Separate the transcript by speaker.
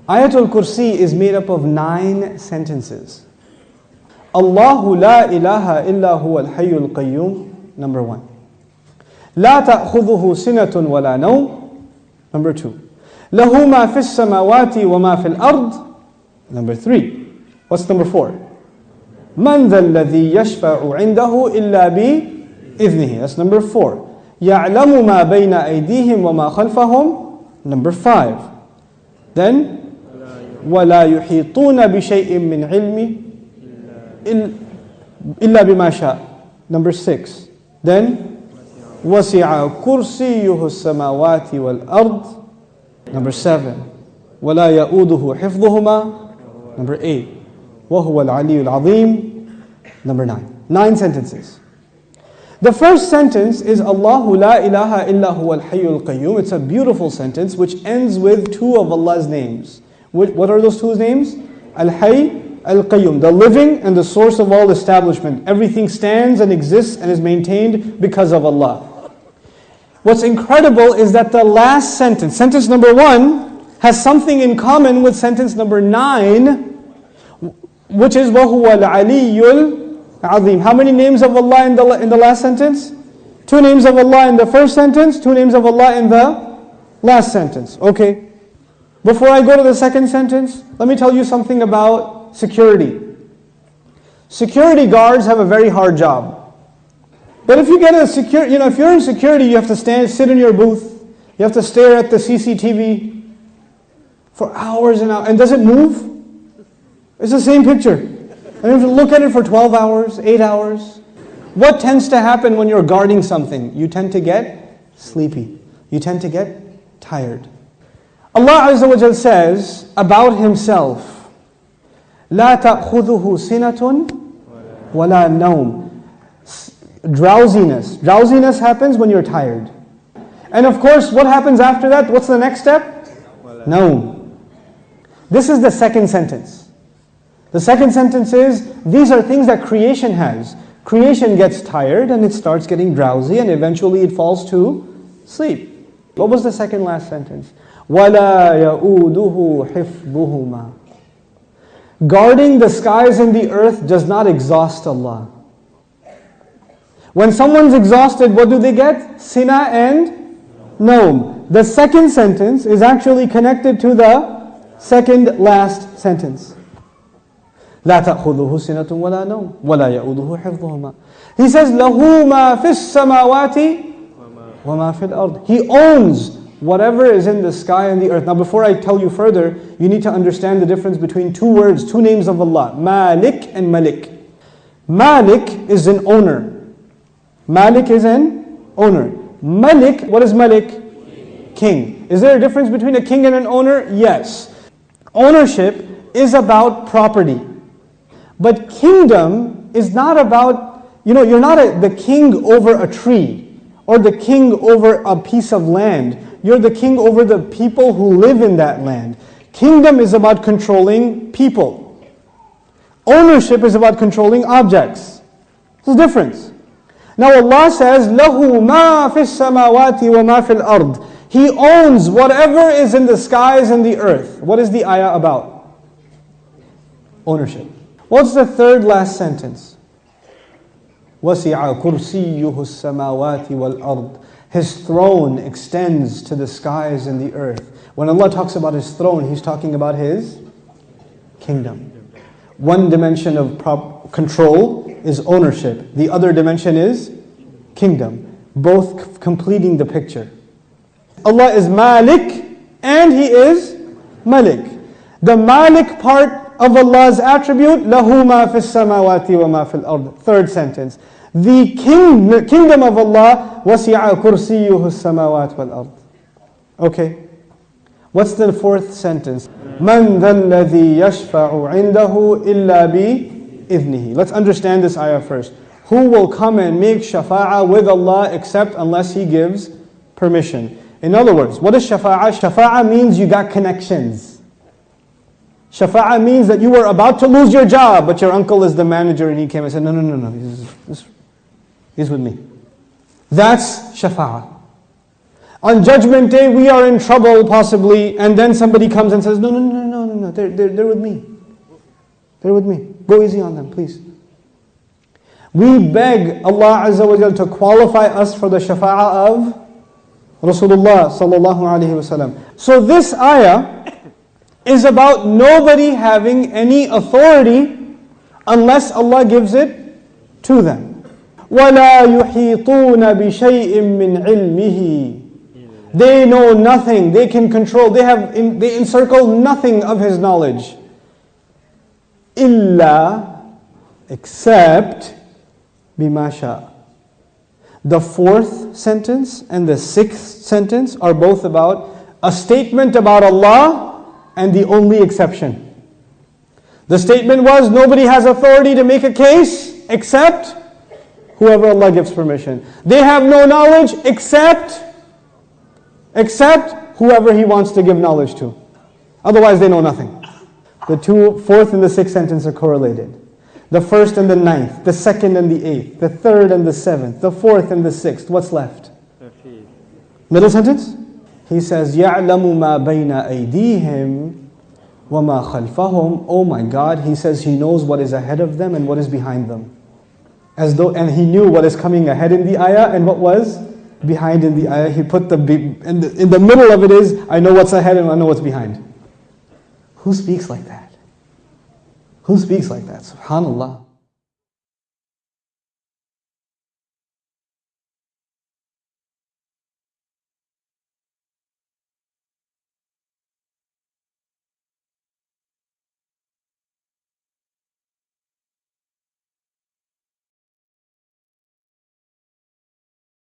Speaker 1: Ayatul Kursi is made up of 9 sentences. Allahu la ilaha illa huwa al-hayyul qayyum, number 1. La ta'khudhuhu sinatun wa la nawm, number 2. Lahu ma fis samawati wa ma fil ard, number 3. What's number 4? Man dha alladhi yashfa'u 'indahu illa bi idhnihi. That's number 4. Ya'lamu ma bayna aydihim wa ma khalfahum, number 5. Then وَلَا يُحِيطُونَ بِشَيْءٍ مِّنْ عِلْمِ إِلَّا بِمَا شَاءَ, number 6. Then وَسِعَ كُرْسِيُّهُ السَّمَاوَاتِ وَالْأَرْضِ, number 7. وَلَا يَؤُودُهُ حِفْظُهُمَا, number 8. وَهُوَ الْعَلِيُّ الْعَظِيمُ, number 9. 9 sentences. The first sentence is Allahu la ilaha illa huwa al-hayyul qayyum. It's a beautiful sentence which ends with 2 of Allah's names. What are those 2 names? Al-Hayy, Al-Qayyum, the living and the source of all establishment. Everything stands and exists and is maintained because of Allah. What's incredible is that the last sentence, sentence number 1, has something in common with sentence number 9, which is وَهُوَ الْعَلِيُّ الْعَظِيمُ. How many names of Allah in the last sentence? 2 names of Allah in the first sentence, 2 names of Allah in the last sentence. Okay. Before I go to the second sentence, let me tell you something about security. Security guards have a very hard job. But if you get if you're in security, you have to sit in your booth. You have to stare at the CCTV for hours and hours. And does it move? It's the same picture. And you have to look at it for 12 hours, 8 hours. What tends to happen when you're guarding something? You tend to get sleepy. You tend to get tired. Allah Azza wa Jal says about Himself, لا تأخذه سنة ولا نوم. Drowsiness. Drowsiness happens when you're tired. And of course, what happens after that? What's the next step? Naum. This is the second sentence. The second sentence is, these are things that creation has. Creation gets tired and it starts getting drowsy and eventually it falls to sleep. What was the second last sentence? وَلَا يَؤُودُهُ حِفْظُهُمَا. Guarding the skies and the earth does not exhaust Allah. When someone's exhausted, what do they get? Sina and Naum. The second sentence is actually connected to the second last sentence. لا تأخذه سنة ولا نوم ولا يؤوده حفظهما. He says, له ما في السماوات وما في الأرض. He owns whatever is in the sky and the earth. Now before I tell you further, you need to understand the difference between 2 words, 2 names of Allah, Malik and Malik. Malik is an owner. Malik is an owner. Malik, what is Malik? King. Is there a difference between a king and an owner? Yes. Ownership is about property. But kingdom is not about, you're not the king over a tree or the king over a piece of land. You're the king over the people who live in that land. Kingdom is about controlling people. Ownership is about controlling objects. There's a difference. Now Allah says, لَهُ مَا فِي السَّمَاوَاتِ وَمَا فِي الْأَرْضِ. He owns whatever is in the skies and the earth. What is the ayah about? Ownership. What's the third last sentence? وَسِعَ كُرْسِيُّهُ السَّمَاوَاتِ وَالْأَرْضِ. His throne extends to the skies and the earth. When Allah talks about His throne, He's talking about His kingdom. One dimension of control is ownership. The other dimension is kingdom. Both completing the picture. Allah is Malik and He is Malik. The Malik part of Allah's attribute, لَهُ مَا فِي السَّمَاوَاتِ وَمَا فِي الْأَرْضِ. Third sentence. The kingdom of Allah, وَسِعَ كُرْسِيُّهُ السَّمَاوَاتِ وَالْأَرْضِ. Okay. What's the fourth sentence? مَنْ ذَا الَّذِي يَشْفَعُ عِنْدَهُ إِلَّا بِإِذْنِهِ. Let's understand this ayah first. Who will come and make shafa'ah with Allah except unless He gives permission? In other words, what is shafa'ah? Shafa'ah means you got connections. Shafa'ah means that you were about to lose your job, but your uncle is the manager and he came and said, no, he's with me. That's shafa'ah. On Judgment Day, we are in trouble possibly, and then somebody comes and says, no, they're with me. They're with me. Go easy on them, please. We beg Allah Azza wa Jal to qualify us for the shafa'ah of Rasulullah sallallahu alaihi wasallam. So this ayah is about nobody having any authority unless Allah gives it to them. وَلَا يُحِيطُونَ بِشَيْءٍ مِّنْ عِلْمِهِ. They know nothing, they can control, they encircle nothing of His knowledge. إِلَّا, except بِمَا شَاءَ. The fourth sentence and the sixth sentence are both about a statement about Allah and the only exception. The statement was, nobody has authority to make a case except whoever Allah gives permission. They have no knowledge except whoever He wants to give knowledge to. Otherwise they know nothing. The fourth and the sixth sentence are correlated. The first and the ninth, the second and the eighth, the third and the seventh, the fourth and the sixth. What's left? Middle sentence? He says, يَعْلَمُ مَا بَيْنَ أَيْدِيهِمْ وَمَا خَلْفَهُمْ. Oh my God, He says He knows what is ahead of them and what is behind them. And He knew what is coming ahead in the ayah and what was behind in the ayah. He put in the middle of it is, I know what's ahead and I know what's behind. Who speaks like that? Who speaks like that? SubhanAllah.